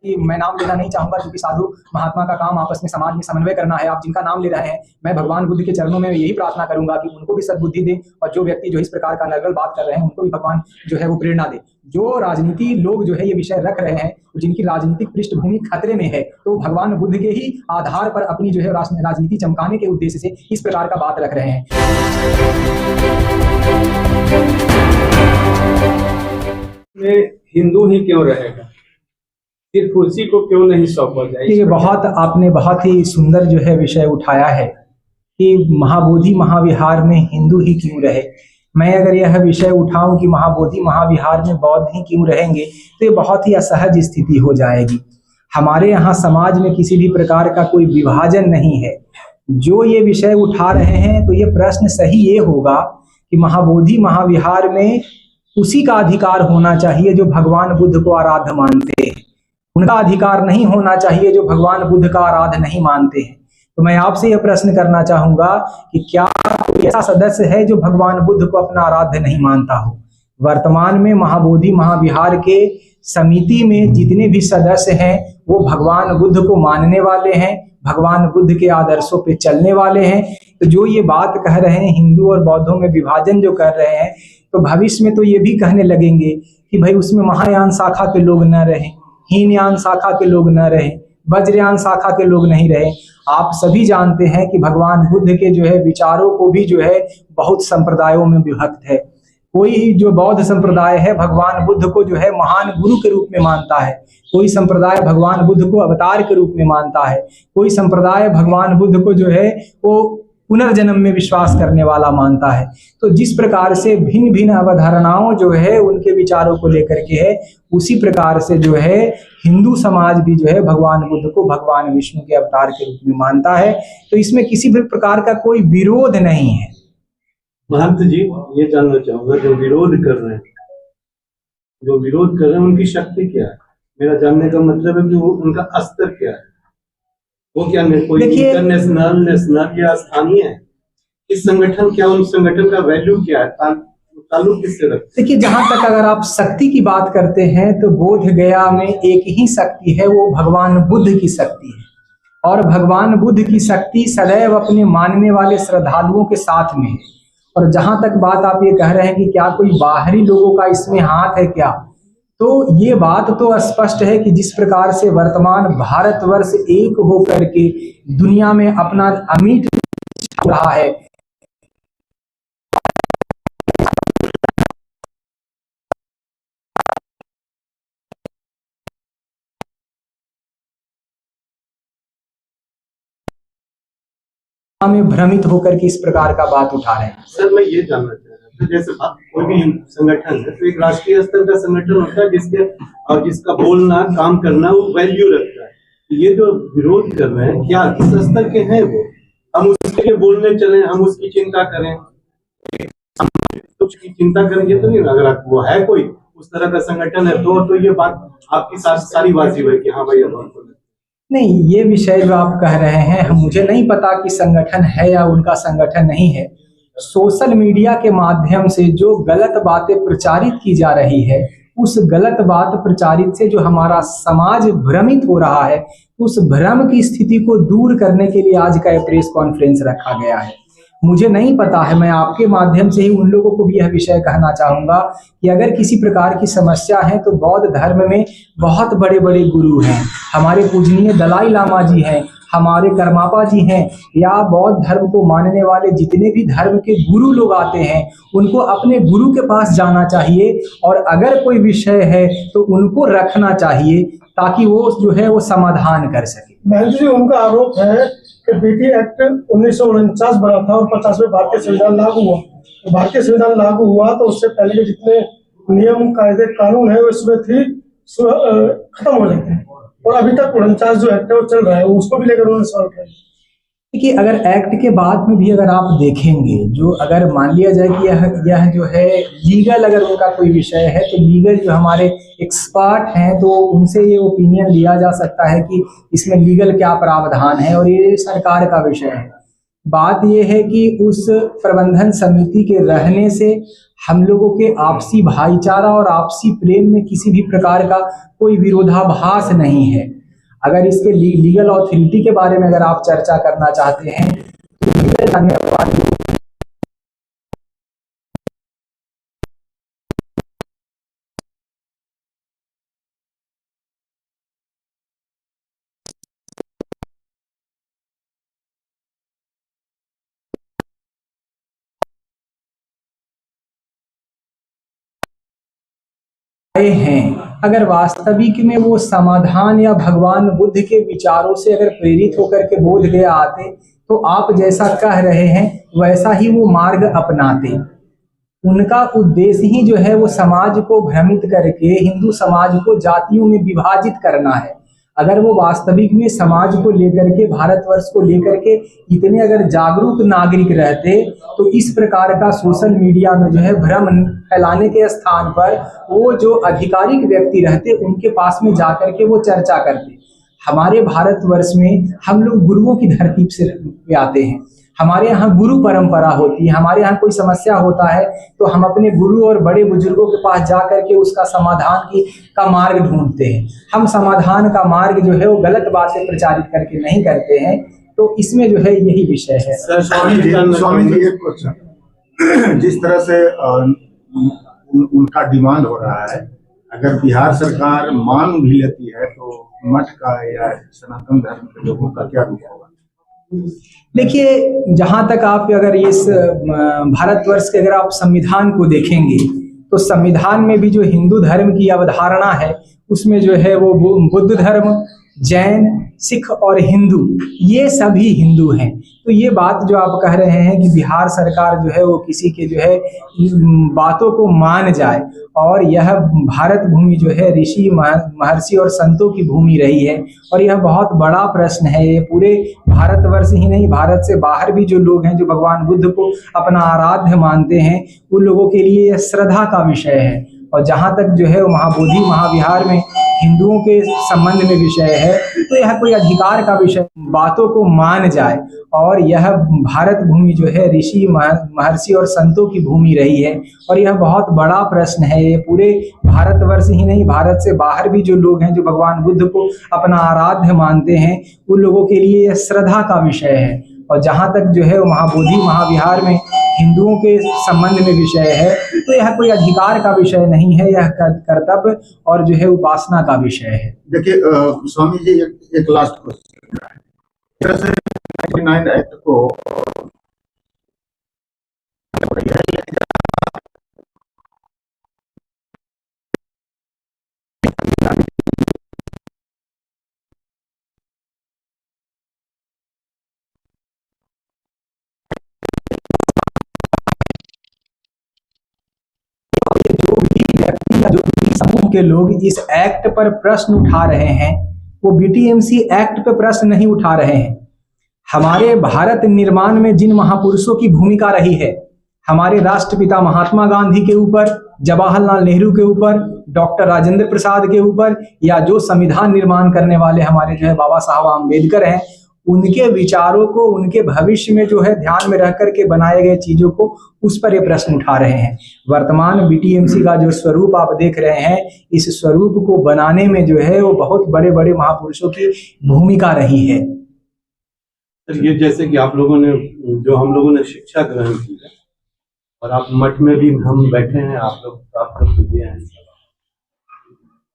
कि मैं नाम लेना नहीं चाहूंगा, क्योंकि साधु महात्मा का काम आपस में समाज में समन्वय करना है। आप जिनका नाम ले रहे हैं, मैं भगवान बुद्ध के चरणों में यही प्रार्थना करूंगा कि उनको भी सद्बुद्धि दे, और जो व्यक्ति जो इस प्रकार का नर्गल बात कर रहे हैं उनको भी भगवान जो है वो प्रेरणा दे। जो राजनीति लोग जो है ये विषय रख रहे हैं, जिनकी राजनीतिक पृष्ठभूमि खतरे में है, तो भगवान बुद्ध के ही आधार पर अपनी जो है राजनीति चमकाने के उद्देश्य से इस प्रकार का बात रख रहे हैं। हिंदू ही क्यों रहेगा, सिर्फ उसी को क्यों नहीं सौंपा जाए? ये आपने बहुत ही सुंदर जो है विषय उठाया है कि महाबोधि महाविहार में हिंदू ही क्यों रहे। मैं अगर यह विषय उठाऊं कि महाबोधि महाविहार में बौद्ध ही क्यों रहेंगे, तो ये बहुत ही असहज स्थिति हो जाएगी। हमारे यहाँ समाज में किसी भी प्रकार का कोई विभाजन नहीं है। जो ये विषय उठा रहे हैं, तो ये प्रश्न सही ये होगा कि महाबोधि महाविहार में उसी का अधिकार होना चाहिए जो भगवान बुद्ध को आराध्य मानते हैं, उनका अधिकार नहीं होना चाहिए जो भगवान बुद्ध का आराध्य नहीं मानते हैं। तो मैं आपसे यह प्रश्न करना चाहूंगा कि क्या कोई ऐसा सदस्य है जो भगवान बुद्ध को अपना आराध्य नहीं मानता हो? वर्तमान में महाबोधि महाविहार के समिति में जितने भी सदस्य हैं वो भगवान बुद्ध को मानने वाले हैं, भगवान बुद्ध के आदर्शों पे चलने वाले हैं। तो जो ये बात कह रहे हैं हिंदू और बौद्धों में विभाजन जो कर रहे हैं, तो भविष्य में तो ये भी कहने लगेंगे कि भाई उसमें महायान शाखा के लोग न रहें, हीनयान शाखा के लोग न रहें, वज्रयान शाखा के लोग नहीं रहे। आप सभी जानते हैं कि भगवान बुद्ध के जो है विचारों को भी जो है बहुत संप्रदायों में विभक्त है। कोई जो बौद्ध संप्रदाय है भगवान बुद्ध को जो है महान गुरु के रूप में मानता है, कोई संप्रदाय भगवान बुद्ध को अवतार के रूप में मानता है, कोई संप्रदाय भगवान बुद्ध को जो है वो पुनर्जन्म में विश्वास करने वाला मानता है। तो जिस प्रकार से भिन्न भिन्न अवधारणाओं जो है उनके विचारों को लेकर के है, उसी प्रकार से जो है हिंदू समाज भी जो है भगवान बुद्ध को भगवान विष्णु के अवतार के रूप में मानता है। तो इसमें किसी भी प्रकार का कोई विरोध नहीं है। महंत जी, ये जानना चाहूंगा, जो विरोध कर रहे हैं उनकी शक्ति क्या है? मेरा जानने का मतलब है कि वो उनका स्तर क्या है, वो क्या कोई इंटरनेशनल, नेशनल या स्थानीय है? इस संगठन क्या, उन संगठन का वैल्यू क्या है, ताल्लुक किससे रखते? देखिए, जहां तक अगर आप शक्ति की बात करते हैं तो बोध गया में एक ही शक्ति है, वो भगवान बुद्ध की शक्ति है। और भगवान बुद्ध की शक्ति सदैव अपने मानने वाले श्रद्धालुओं के साथ में है। और जहां तक बात आप ये कह रहे हैं कि क्या कोई बाहरी लोगों का इसमें हाथ है क्या, तो ये बात तो स्पष्ट है कि जिस प्रकार से वर्तमान भारतवर्ष एक होकर के दुनिया में अपना अमिट रहा है, में भ्रमित होकर के इस प्रकार का बात उठा रहे हैं। सर, मैं ये जानना चाह रहा था, जैसे कोई भी संगठन है तो एक राष्ट्रीय स्तर का संगठन होता है जिसके और जिसका बोलना काम करना वो वैल्यू रखता है। ये जो विरोध कर रहे हैं, क्या किस स्तर के हैं वो? हम उसके लिए बोलने चले, हम उसकी चिंता करें, कुछ की चिंता करेंगे तो नहीं। अगर वो है कोई उस तरह का संगठन है तो ये बात आपकी सारी वाजिब है कि हाँ भाई अब नहीं, ये विषय जो आप कह रहे हैं, मुझे नहीं पता कि संगठन है या उनका संगठन नहीं है। सोशल मीडिया के माध्यम से जो गलत बातें प्रचारित की जा रही है, उस गलत बात प्रचारित से जो हमारा समाज भ्रमित हो रहा है, उस भ्रम की स्थिति को दूर करने के लिए आज का प्रेस कॉन्फ्रेंस रखा गया है। मुझे नहीं पता है, मैं आपके माध्यम से ही उन लोगों को भी यह विषय कहना चाहूंगा कि अगर किसी प्रकार की समस्या है तो बौद्ध धर्म में बहुत बड़े बड़े गुरु हैं। हमारे पूजनीय दलाई लामा जी हैं, हमारे कर्मापा जी हैं, या बौद्ध धर्म को मानने वाले जितने भी धर्म के गुरु लोग आते हैं, उनको अपने गुरु के पास जाना चाहिए और अगर कोई विषय है तो उनको रखना चाहिए ताकि वो जो है वो समाधान कर सके। महंत जी, उनका आरोप है कि बीटी एक्ट 1949 बना था और 50वें भारतीय संविधान लागू हुआ। तो भारतीय संविधान लागू हुआ तो उससे पहले के जितने नियम कायदे कानून है वो इसमें थी खत्म हो जाते हैं, और अभी तक 49 जो एक्ट है वो चल रहा है, उसको भी लेकर उन्होंने सवाल किया। देखिए, अगर एक्ट के बाद में भी अगर आप देखेंगे, जो अगर मान लिया जाए कि यह जो है लीगल अगर उनका कोई विषय है, तो लीगल जो हमारे एक्सपर्ट हैं तो उनसे ये ओपिनियन लिया जा सकता है कि इसमें लीगल क्या प्रावधान है, और ये सरकार का विषय है। बात यह है कि उस प्रबंधन समिति के रहने से हम लोगों के आपसी भाईचारा और आपसी प्रेम में किसी भी प्रकार का कोई विरोधाभास नहीं है। अगर इसके लीगल अथॉरिटी के बारे में अगर आप चर्चा करना चाहते हैं तो धन्यवाद। हैं, अगर वास्तविक में वो समाधान या भगवान बुद्ध के विचारों से अगर प्रेरित होकर के बोध गया आते तो आप जैसा कह रहे हैं वैसा ही वो मार्ग अपनाते। उनका उद्देश्य ही जो है वो समाज को भ्रमित करके हिंदू समाज को जातियों में विभाजित करना है। अगर वो वास्तविक में समाज को लेकर के भारतवर्ष को लेकर के इतने अगर जागरूक नागरिक रहते तो इस प्रकार का सोशल मीडिया में जो है भ्रम फैलाने के स्थान पर वो जो आधिकारिक व्यक्ति रहते उनके पास में जाकर के वो चर्चा करते। हमारे भारतवर्ष में हम लोग गुरुओं की धरती से आते हैं, हमारे यहाँ गुरु परंपरा होती है। हमारे यहाँ कोई समस्या होता है तो हम अपने गुरु और बड़े बुजुर्गों के पास जा करके उसका समाधान का मार्ग ढूंढते हैं। हम समाधान का मार्ग जो है वो गलत बातें प्रचारित करके नहीं करते हैं। तो इसमें जो है यही विषय है। स्वामी जी एक क्वेश्चन, जिस तरह से उनका डिमांड हो रहा है, अगर बिहार सरकार मान भी लेती है तो मठ का या सनातन धर्म के लोगों का क्या रूप होगा? देखिए, जहां तक आप अगर इस भारतवर्ष के अगर आप संविधान को देखेंगे तो संविधान में भी जो हिंदू धर्म की अवधारणा है उसमें जो है वो बुद्ध धर्म, जैन, सिख और हिंदू, ये सभी हिंदू हैं। तो ये बात जो आप कह रहे हैं कि बिहार सरकार जो है वो किसी के जो है बातों को मान जाए, और यह भारत भूमि जो है ऋषि महर्षि और संतों की भूमि रही है, और यह बहुत बड़ा प्रश्न है। ये पूरे भारतवर्ष ही नहीं, भारत से बाहर भी जो लोग हैं जो भगवान बुद्ध को अपना आराध्य मानते हैं उन लोगों के लिए यह श्रद्धा का विषय है। और जहाँ तक जो है महाबोधि महाविहार में हिंदुओं के संबंध में विषय है तो यह कोई अधिकार का विषय, बातों को मान जाए, और यह भारत भूमि जो है ऋषि महर्षि और संतों की भूमि रही है, और यह बहुत बड़ा प्रश्न है। ये पूरे भारतवर्ष ही नहीं, भारत से बाहर भी जो लोग हैं जो भगवान बुद्ध को अपना आराध्य मानते हैं उन लोगों के लिए यह श्रद्धा का विषय है। और जहाँ तक जो है महाबोधि महाविहार में हिंदुओं के संबंध में विषय है तो यह कोई अधिकार का विषय नहीं है, यह कर्तव्य और जो है उपासना का विषय है। देखिए स्वामी जी, एक लास्ट क्वेश्चन, जैसे 99 एक्ट को जो भी समूह के लोग इस एक्ट पर प्रश्न उठा रहे हैं वो बीटीएमसी एक्ट पर प्रश्न नहीं उठा रहे हैं। हमारे भारत निर्माण में जिन महापुरुषों की भूमिका रही है, हमारे राष्ट्रपिता महात्मा गांधी के ऊपर, जवाहरलाल नेहरू के ऊपर, डॉक्टर राजेंद्र प्रसाद के ऊपर, या जो संविधान निर्माण करने वाले हमारे जो है बाबा साहब आम्बेडकर हैं, उनके विचारों को, उनके भविष्य में जो है ध्यान में रख करके बनाए गए चीजों को, उस पर ये प्रश्न उठा रहे हैं। वर्तमान बीटीएमसी का जो स्वरूप आप देख रहे हैं, इस स्वरूप को बनाने में जो है वो बहुत बड़े बड़े महापुरुषों की भूमिका रही है। ये जैसे कि आप लोगों ने, जो हम लोगों ने शिक्षा ग्रहण की है, और आप मठ में भी हम बैठे हैं, आप लोग दिए हैं,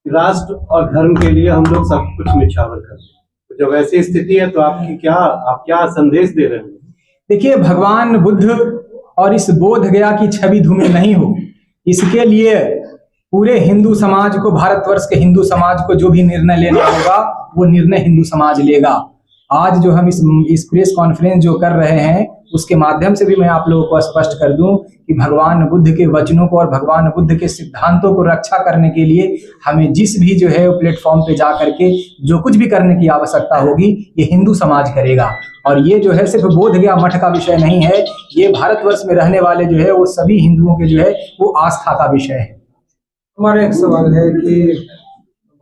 राष्ट्र और धर्म के लिए हम लोग सब कुछ निछावर करते हैं। तो जब ऐसी स्थिति है तो आप क्या संदेश दे रहे हैं? देखिए, भगवान बुद्ध और इस बोध गया की छवि धूमिल नहीं हो, इसके लिए पूरे हिंदू समाज को, भारतवर्ष के हिंदू समाज को जो भी निर्णय लेना होगा वो निर्णय हिंदू समाज लेगा। आज जो हम इस प्रेस कॉन्फ्रेंस जो कर रहे हैं उसके माध्यम से भी मैं आप लोगों को स्पष्ट कर दूं कि भगवान बुद्ध के वचनों को और भगवान बुद्ध के सिद्धांतों को रक्षा करने के लिए हमें जिस भी जो है प्लेटफॉर्म पे जा करके जो कुछ भी करने की आवश्यकता होगी ये हिंदू समाज करेगा। और ये जो है सिर्फ बोध गया मठ का विषय नहीं है, ये भारतवर्ष में रहने वाले जो है वो सभी हिंदुओं के जो है वो आस्था का विषय है। हमारा एक सवाल है कि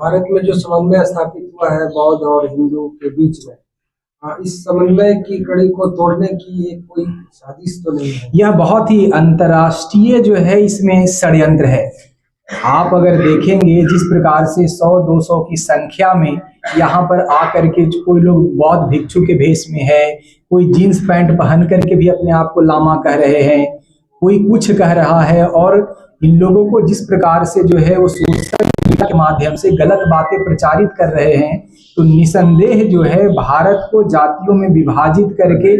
भारत में जो समन्वय स्थापित हुआ है बौद्ध और हिंदू के बीच में, इस समन्वय की कड़ी को तोड़ने की ये कोई साजिश तो नहीं है? यह बहुत ही अंतर्राष्ट्रीय जो है इसमें षड्यंत्र है। आप अगर देखेंगे जिस प्रकार से 100-200 की संख्या में यहाँ पर आकर के कोई लोग बौद्ध भिक्षु के भेष में है, कोई जीन्स पैंट पहन करके भी अपने आप को लामा कह रहे हैं, कोई कुछ कह रहा है, और इन लोगों को जिस प्रकार से जो है वो सोशल मीडिया के माध्यम से गलत बातें प्रचारित कर रहे हैं, तो निसंदेह जो है भारत को जातियों में विभाजित करके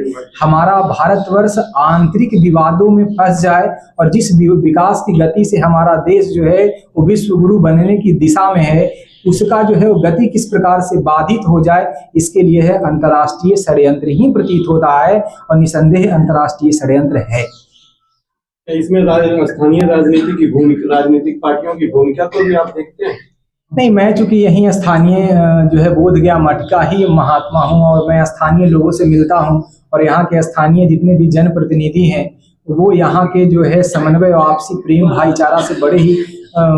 हमारा भारतवर्ष आंतरिक विवादों में फंस जाए, और जिस विकास की गति से हमारा देश जो है वो विश्व गुरु बनने की दिशा में है, उसका जो है वो गति किस प्रकार से बाधित हो जाए, इसके लिए है अंतर्राष्ट्रीय षड्यंत्र ही प्रतीत होता है, और निसंदेह अंतर्राष्ट्रीय षड्यंत्र है। इसमें स्थानीय राजनीति की भूमिका, राजनीतिक पार्टियों की भूमिका को भी आप देखते हैं? नहीं, मैं चूंकि यहीं स्थानीय जो है बोधगया मठ का ही महात्मा हूँ, और मैं स्थानीय लोगों से मिलता हूँ, और यहाँ के स्थानीय जितने भी जनप्रतिनिधि हैं वो यहाँ के जो है समन्वय और आपसी प्रेम भाईचारा से बड़े ही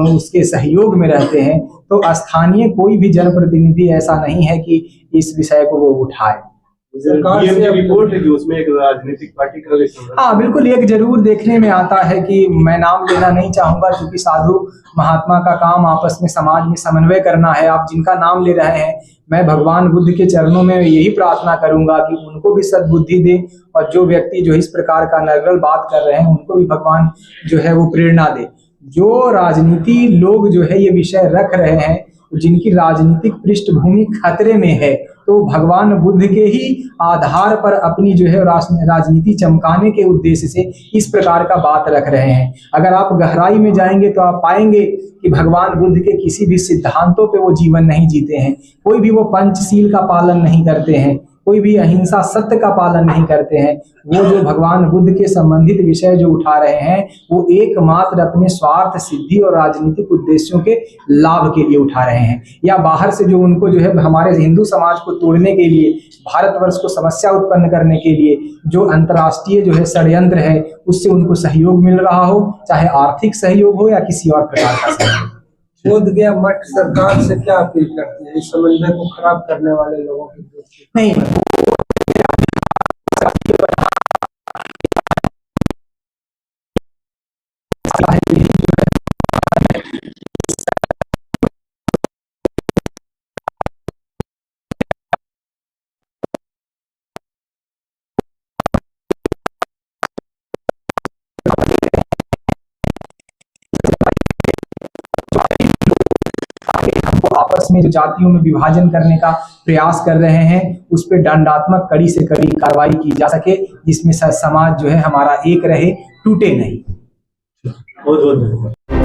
उसके सहयोग में रहते हैं। तो स्थानीय कोई भी जनप्रतिनिधि ऐसा नहीं है कि इस विषय को वो उठाए। सरकार से रिपोर्ट है कि उसमें एक राजनीतिक पार्टी का हाँ बिल्कुल, एक जरूर देखने में आता है कि मैं नाम लेना नहीं चाहूंगा, क्योंकि साधु महात्मा का काम आपस में समाज में समन्वय करना है। आप जिनका नाम ले रहे हैं, मैं भगवान बुद्ध के चरणों में यही प्रार्थना करूंगा कि उनको भी सद्बुद्धि दे, और जो व्यक्ति जो इस प्रकार का नर्गल बात कर रहे हैं उनको भी भगवान जो है वो प्रेरणा दे। जो राजनीति लोग जो है ये विषय रख रहे हैं, जिनकी राजनीतिक पृष्ठभूमि खतरे में है, तो भगवान बुद्ध के ही आधार पर अपनी जो है राजनीति चमकाने के उद्देश्य से इस प्रकार का बात रख रहे हैं। अगर आप गहराई में जाएंगे तो आप पाएंगे कि भगवान बुद्ध के किसी भी सिद्धांतों पे वो जीवन नहीं जीते हैं, कोई भी वो पंचशील का पालन नहीं करते हैं, कोई भी अहिंसा सत्य का पालन नहीं करते हैं। वो जो भगवान बुद्ध के संबंधित विषय जो उठा रहे हैं वो एकमात्र अपने स्वार्थ सिद्धि और राजनीतिक उद्देश्यों के लाभ के लिए उठा रहे हैं, या बाहर से जो उनको जो है हमारे हिंदू समाज को तोड़ने के लिए, भारतवर्ष को समस्या उत्पन्न करने के लिए जो अंतर्राष्ट्रीय जो है षड्यंत्र है उससे उनको सहयोग मिल रहा हो, चाहे आर्थिक सहयोग हो या किसी और प्रकार का सहयोग। बोधगया मठ सरकार से क्या अपील करती है इस समन्वय को खराब करने वाले लोगों की? नहीं, आपस में जो जातियों में विभाजन करने का प्रयास कर रहे हैं उस पर दंडात्मक कड़ी से कड़ी कार्रवाई की जा सके, जिसमें समाज जो है हमारा एक रहे, टूटे नहीं। बहुत बहुत धन्यवाद।